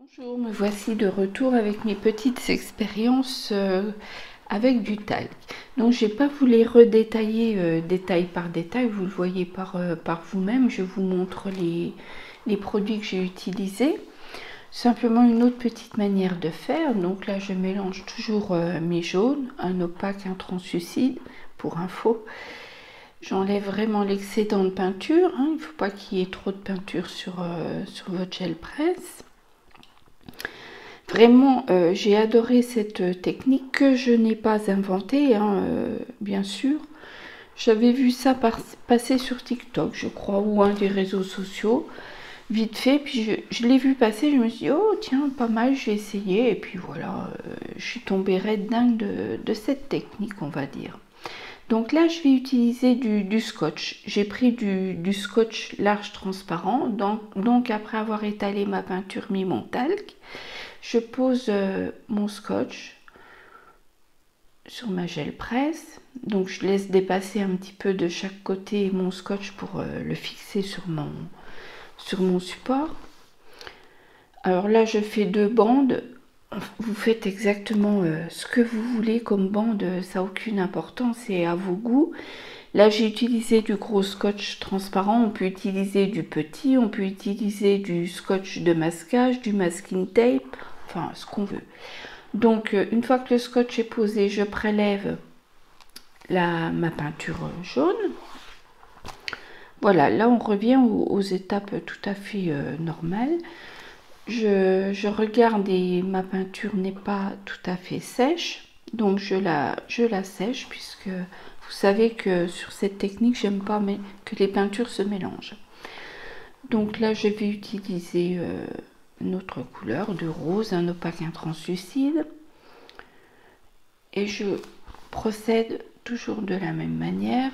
Bonjour, me voici de retour avec mes petites expériences avec du talc. Donc j'ai pas voulu redétailler détail par détail, vous le voyez par vous-même. Je vous montre les produits que j'ai utilisés. Simplement une autre petite manière de faire. Donc là je mélange toujours mes jaunes, un opaque, un translucide pour info. J'enlève vraiment l'excédent de peinture, hein. Il ne faut pas qu'il y ait trop de peinture sur votre gel presse. Vraiment, j'ai adoré cette technique que je n'ai pas inventée, hein, bien sûr. J'avais vu ça passer sur TikTok, je crois, ou un des réseaux sociaux, vite fait. Puis je l'ai vu passer, je me suis dit, oh tiens, pas mal, je vais essayer. Et puis voilà, je suis tombée raide dingue de cette technique, on va dire. Donc là, je vais utiliser du scotch. J'ai pris du scotch large transparent. Donc après avoir étalé ma peinture, mis mon talc, je pose mon scotch sur ma gel presse. Donc je laisse dépasser un petit peu de chaque côté mon scotch pour le fixer sur mon support. Alors là, je fais 2 bandes. Vous faites exactement ce que vous voulez comme bande, ça n'a aucune importance, c'est à vos goûts. Là, j'ai utilisé du gros scotch transparent, on peut utiliser du petit, on peut utiliser du scotch de masquage, du masking tape, enfin ce qu'on veut. Donc, une fois que le scotch est posé, je prélève ma peinture jaune. Voilà, là on revient aux étapes tout à fait normales. Je regarde et ma peinture n'est pas tout à fait sèche, donc je la sèche, puisque vous savez que sur cette technique j'aime pas que les peintures se mélangent. Donc là je vais utiliser une autre couleur de rose, un opaque, un translucide, et je procède toujours de la même manière.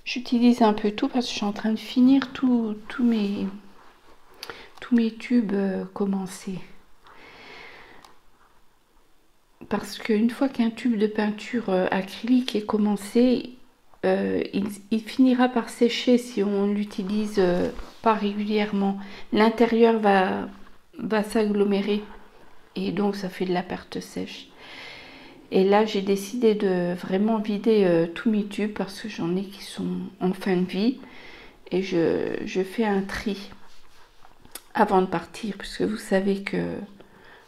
J'utilise un peu tout parce que je suis en train de finir tous mes tubes commencés. Parce qu'une fois qu'un tube de peinture acrylique est commencé, il finira par sécher si on l'utilise pas régulièrement. L'intérieur va s'agglomérer et donc ça fait de la perte sèche. Et là, j'ai décidé de vraiment vider tous mes tubes parce que j'en ai qui sont en fin de vie. Et je fais un tri avant de partir, puisque vous savez que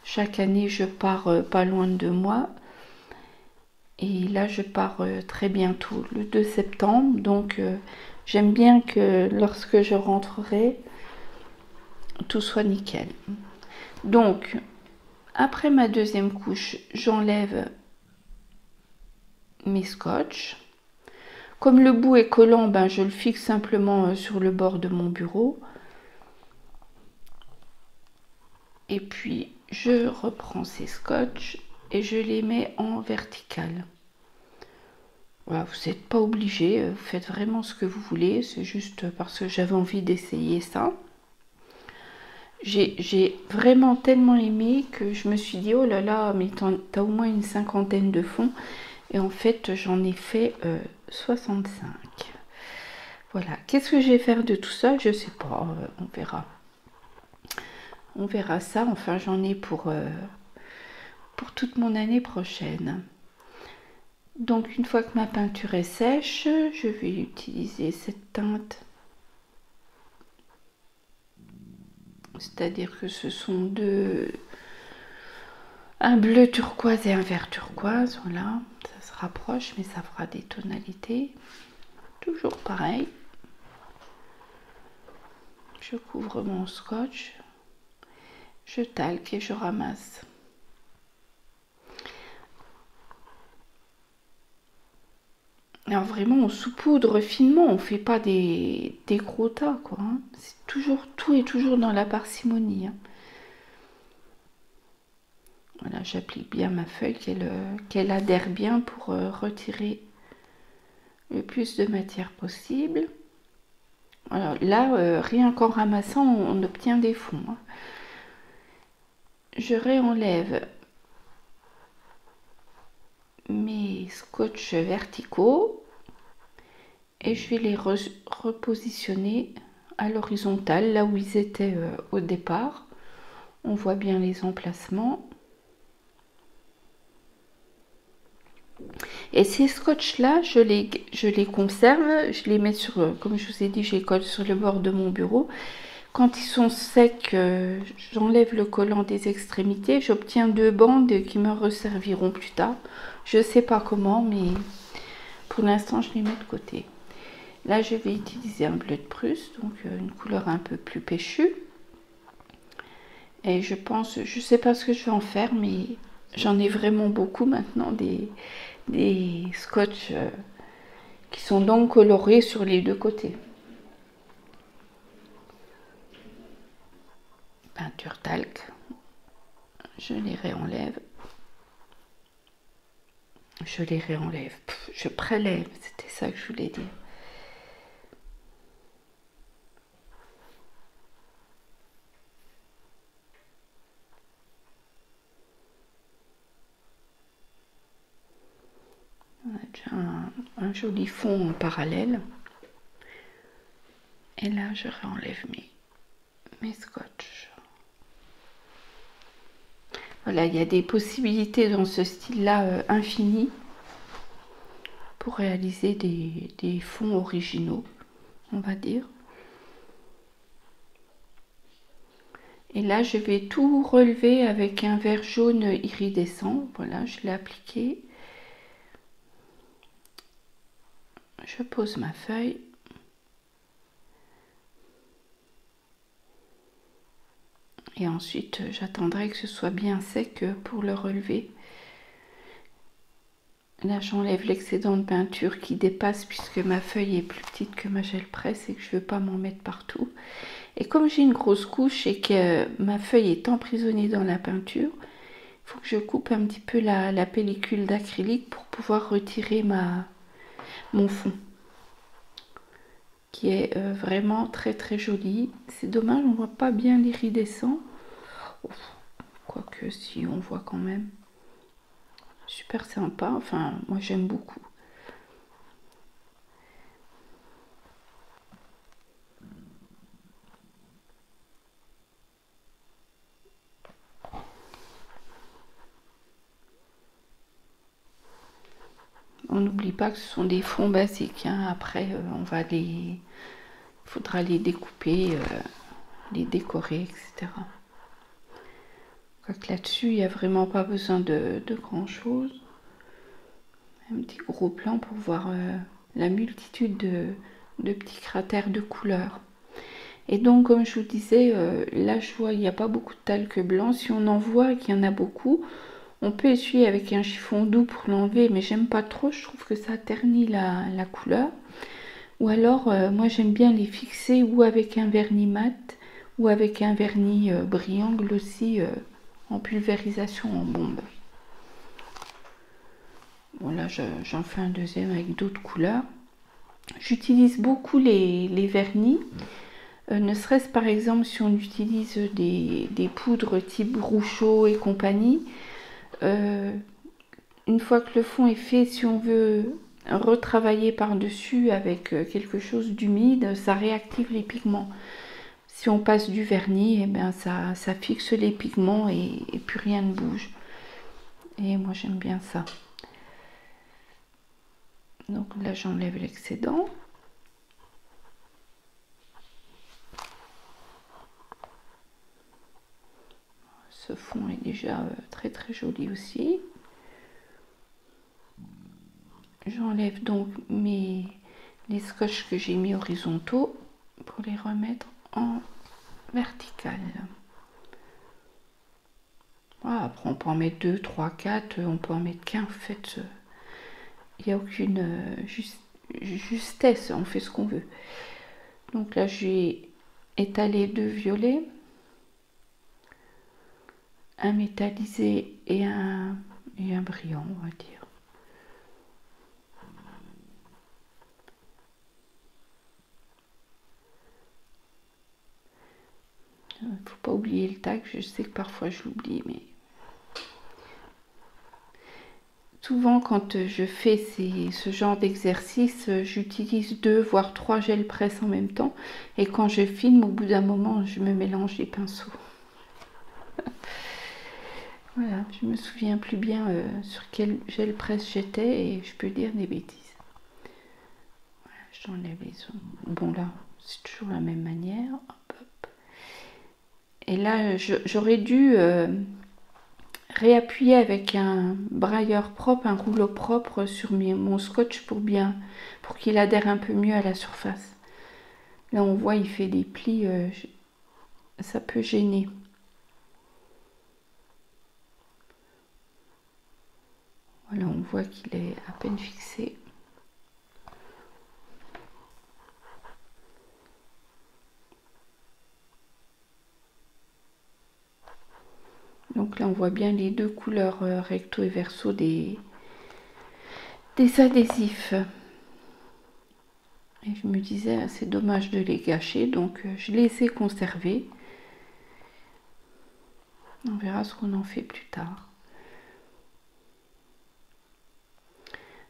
chaque année, je pars pas loin de 2 mois. Et là, je pars très bientôt, le 2 septembre. Donc, j'aime bien que lorsque je rentrerai, tout soit nickel. Donc, après ma deuxième couche, j'enlève mes scotch. Comme le bout est collant, ben, je le fixe simplement sur le bord de mon bureau. Et puis, je reprends ces scotch et je les mets en vertical. Voilà, vous n'êtes pas obligé, vous faites vraiment ce que vous voulez, c'est juste parce que j'avais envie d'essayer ça. J'ai vraiment tellement aimé que je me suis dit, oh là là, mais t'as au moins une 50aine de fonds. Et en fait, j'en ai fait 65. Voilà, qu'est-ce que je vais faire de tout ça? Je sais pas, on verra. On verra ça, enfin j'en ai pour toute mon année prochaine. Donc une fois que ma peinture est sèche, je vais utiliser cette teinte. C'est-à-dire que ce sont un bleu turquoise et un vert turquoise, voilà. Ça se rapproche, mais ça fera des tonalités. Toujours pareil. Je couvre mon scotch. Je talque et je ramasse. Alors vraiment, on saupoudre finement, on fait pas des gros tas, quoi. Hein. C'est toujours, tout est toujours dans la parcimonie. Hein. Voilà, j'applique bien ma feuille, qu'elle adhère bien pour retirer le plus de matière possible. Alors là, rien qu'en ramassant, on obtient des fonds. Hein. Je réenlève mes des scotch verticaux et je vais les repositionner à l'horizontale, là où ils étaient au départ. On voit bien les emplacements. Et ces scotch là, je les conserve, je les mets sur, comme je vous ai dit, je les colle sur le bord de mon bureau. Quand ils sont secs, j'enlève le collant des extrémités, j'obtiens 2 bandes qui me resserviront plus tard. Je ne sais pas comment, mais pour l'instant je les mets de côté. Là je vais utiliser un bleu de Prusse, donc une couleur un peu plus péchue. Et je pense, je sais pas ce que je vais en faire, mais j'en ai vraiment beaucoup maintenant, des scotch qui sont donc colorés sur les 2 côtés. Peinture talc, je les réenlève. Je les réenlève, je prélève, c'était ça que je voulais dire. On a déjà un joli fond en parallèle. Et là, je réenlève mes scotch. Voilà, il y a des possibilités dans ce style-là infini pour réaliser des fonds originaux, on va dire. Et là, je vais tout relever avec un vert jaune iridescent. Voilà, je l'ai appliqué. Je pose ma feuille. Et ensuite, j'attendrai que ce soit bien sec pour le relever. Là, j'enlève l'excédent de peinture qui dépasse puisque ma feuille est plus petite que ma gel presse et que je ne veux pas m'en mettre partout. Et comme j'ai une grosse couche et que ma feuille est emprisonnée dans la peinture, il faut que je coupe un petit peu la pellicule d'acrylique pour pouvoir retirer mon fond, qui est vraiment très très joli. C'est dommage, on ne voit pas bien l'iridescent. Quoique si, on voit quand même. Super sympa, enfin moi j'aime beaucoup. On n'oublie pas que ce sont des fonds basiques, hein. Après il faudra les découper, les décorer, etc. Quoique là-dessus il n'y a vraiment pas besoin de grand chose. Un petit gros plan pour voir la multitude de petits cratères de couleurs. Et donc comme je vous disais, là je vois il n'y a pas beaucoup de talc blanc. Si on en voit qu'il y en a beaucoup, on peut essuyer avec un chiffon doux pour l'enlever, mais j'aime pas trop, je trouve que ça ternit la couleur. Ou alors, moi j'aime bien les fixer ou avec un vernis mat, ou avec un vernis brillant glossy en pulvérisation en bombe. Bon là j'en fais un deuxième avec d'autres couleurs. J'utilise beaucoup les vernis, ne serait-ce par exemple si on utilise des poudres type Rouchot et compagnie. Une fois que le fond est fait, si on veut retravailler par-dessus avec quelque chose d'humide, ça réactive les pigments. Si on passe du vernis, eh bien ça fixe les pigments et plus rien ne bouge. Et moi j'aime bien ça. Donc là j'enlève l'excédent. Ce fond est déjà très très joli aussi. J'enlève donc les scotch que j'ai mis horizontaux pour les remettre en vertical. Voilà, après on peut en mettre 2, 3, 4, on peut en mettre qu'un. En fait, il n'y a aucune justesse, on fait ce qu'on veut. Donc là j'ai étalé 2 violets, un métallisé et un brillant, on va dire. Faut pas oublier le tag, je sais que parfois je l'oublie, mais Souvent, quand je fais ce genre d'exercice, j'utilise 2 voire 3 gel presse en même temps. Et quand je filme, au bout d'un moment, je me mélange les pinceaux. Voilà, je me souviens plus bien sur quel gel presse j'étais et je peux dire des bêtises. Voilà, j'enlève les ongles. Bon là, c'est toujours la même manière. Hop, hop. Et là, j'aurais dû réappuyer avec un brailleur propre, un rouleau propre sur mon scotch pour qu'il adhère un peu mieux à la surface. Là, on voit, il fait des plis, ça peut gêner. Voilà, on voit qu'il est à peine fixé. Donc là, on voit bien les 2 couleurs recto et verso des adhésifs. Et je me disais, c'est dommage de les gâcher, donc je les ai conservés. On verra ce qu'on en fait plus tard.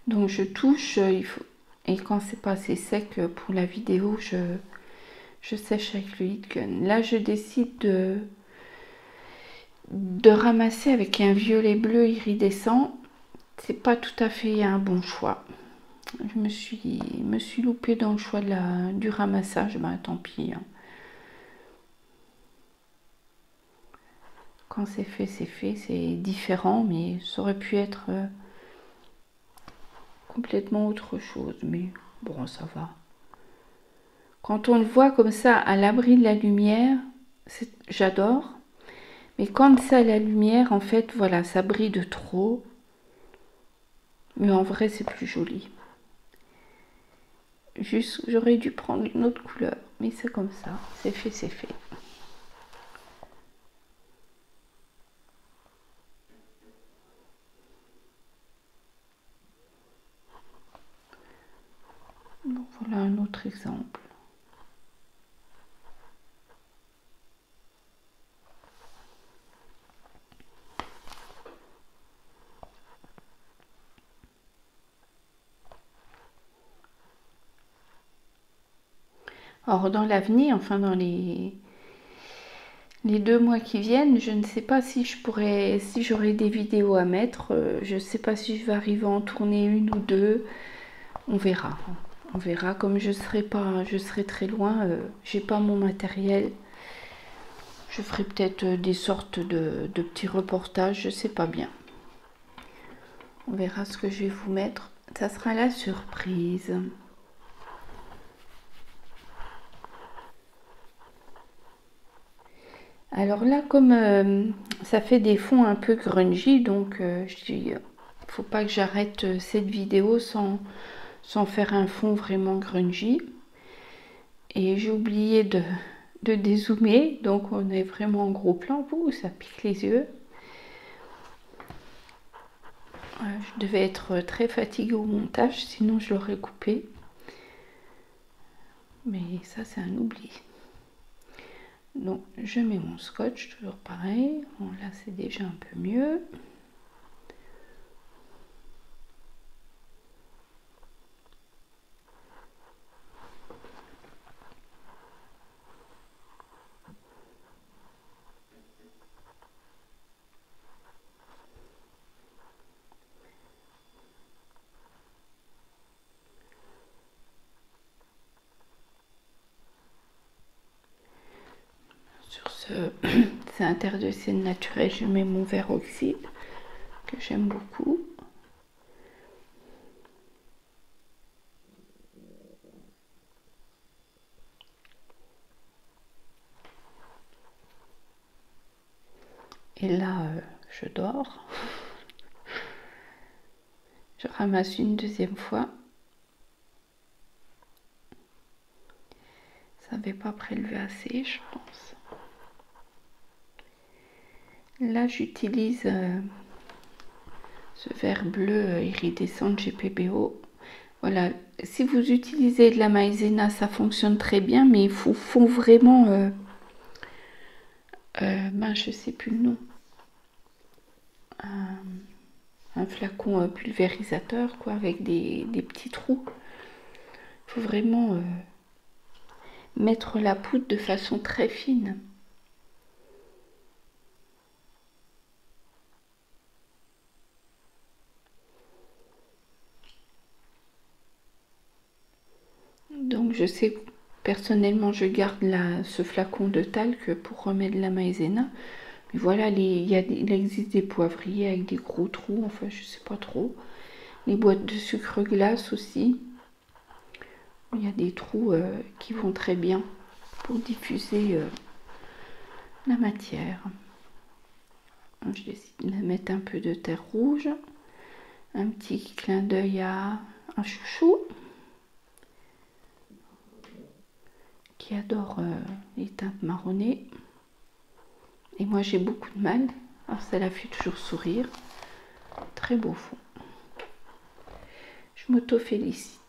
Donc je touche, et quand c'est pas assez sec pour la vidéo, je sèche avec le heat gun. Là, je décide de ramasser avec un violet bleu iridescent. C'est pas tout à fait un bon choix. Je me suis loupée dans le choix du ramassage. Ben, tant pis. Hein. Quand c'est fait, c'est différent, mais ça aurait pu être complètement autre chose. Mais bon, ça va. Quand on le voit comme ça, à l'abri de la lumière, j'adore. Mais quand c'est à la lumière, en fait, voilà, ça brille de trop. Mais en vrai, c'est plus joli. Juste, j'aurais dû prendre une autre couleur. Mais c'est comme ça. C'est fait, c'est fait. Bon, voilà un autre exemple. Or, dans l'avenir, enfin dans les 2 mois qui viennent, je ne sais pas si j'aurai des vidéos à mettre. Je ne sais pas si je vais arriver à en tourner 1 ou 2. On verra. On verra. Comme je serai très loin, j'ai pas mon matériel. Je ferai peut-être des sortes de petits reportages, je sais pas bien. On verra ce que je vais vous mettre. Ça sera la surprise. Alors là, comme ça fait des fonds un peu grungy, donc je dis, faut pas que j'arrête cette vidéo sans faire un fond vraiment grungy. Et j'ai oublié de dézoomer, donc on est vraiment en gros plan. Ouh, ça pique les yeux. Je devais être très fatiguée au montage, sinon je l'aurais coupé. Mais ça, c'est un oubli. Donc, je mets mon scotch, toujours pareil. Bon, là, c'est déjà un peu mieux. Sur c'est un terre de Sienne naturel, je mets mon verre oxyde, que j'aime beaucoup. Et là, je dors. Je ramasse une deuxième fois. Ça n'avait pas prélevé assez, je pense. Là, j'utilise ce verre bleu iridescent de GPBO. Voilà, si vous utilisez de la maïzena, ça fonctionne très bien, mais il faut vraiment... je sais plus le nom. un flacon pulvérisateur, quoi, avec des petits trous. Il faut vraiment mettre la poudre de façon très fine. Donc je sais, personnellement, je garde ce flacon de talc pour remettre la maïzena. Mais voilà, il existe des poivriers avec des gros trous, enfin je sais pas trop. Les boîtes de sucre glace aussi. Il y a des trous qui vont très bien pour diffuser la matière. Je décide de mettre un peu de terre rouge. Un petit clin d'œil à un chouchou qui adore les teintes marronnées. Et moi j'ai beaucoup de mal. Alors ça la fait toujours sourire. Très beau fond. Je m'auto-félicite.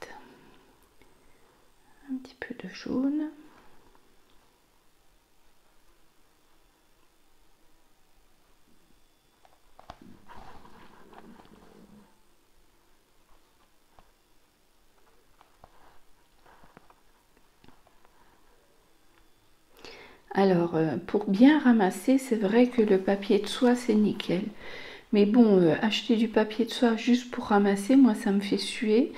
Un petit peu de jaune. Alors, pour bien ramasser, c'est vrai que le papier de soie, c'est nickel. Mais bon, acheter du papier de soie juste pour ramasser, moi, ça me fait suer.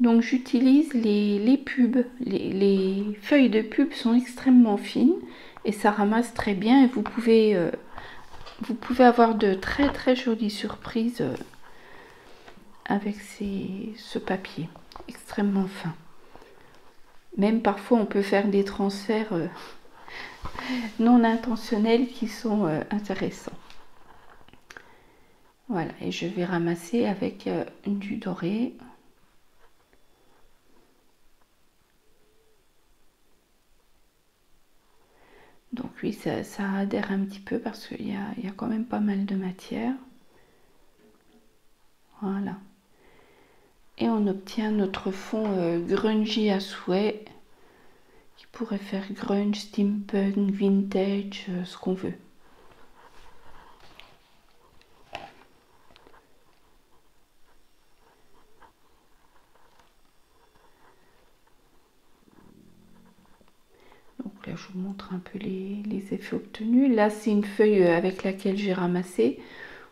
Donc, j'utilise les pubs. Les feuilles de pub sont extrêmement fines et ça ramasse très bien. Et vous pouvez avoir de très très jolies surprises avec ce papier extrêmement fin. Même parfois, on peut faire des transferts non intentionnels qui sont intéressants. Voilà, et je vais ramasser avec du doré. Donc oui, ça adhère un petit peu parce qu'il y a quand même pas mal de matière. Voilà. Et on obtient notre fond grungy à souhait, qui pourrait faire grunge, steampunk, vintage, ce qu'on veut. Donc là, je vous montre un peu les effets obtenus. Là, c'est une feuille avec laquelle j'ai ramassé,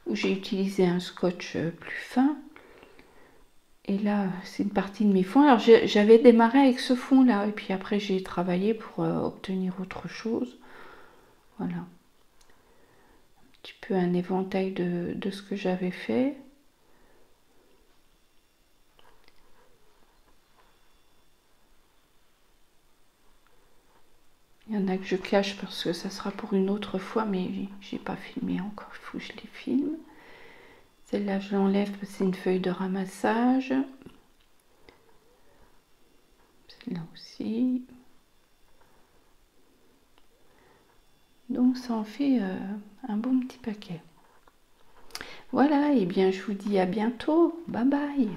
où j'ai utilisé un scotch plus fin. Et là, c'est une partie de mes fonds. Alors, j'avais démarré avec ce fond-là, et puis après, j'ai travaillé pour obtenir autre chose. Voilà. Un petit peu un éventail de ce que j'avais fait. Il y en a que je cache parce que ça sera pour une autre fois, mais j'ai pas filmé encore, il faut que je les filme. Celle-là, je l'enlève parce que c'est une feuille de ramassage. Celle-là aussi. Donc ça en fait un bon petit paquet. Voilà, et bien je vous dis à bientôt. Bye bye.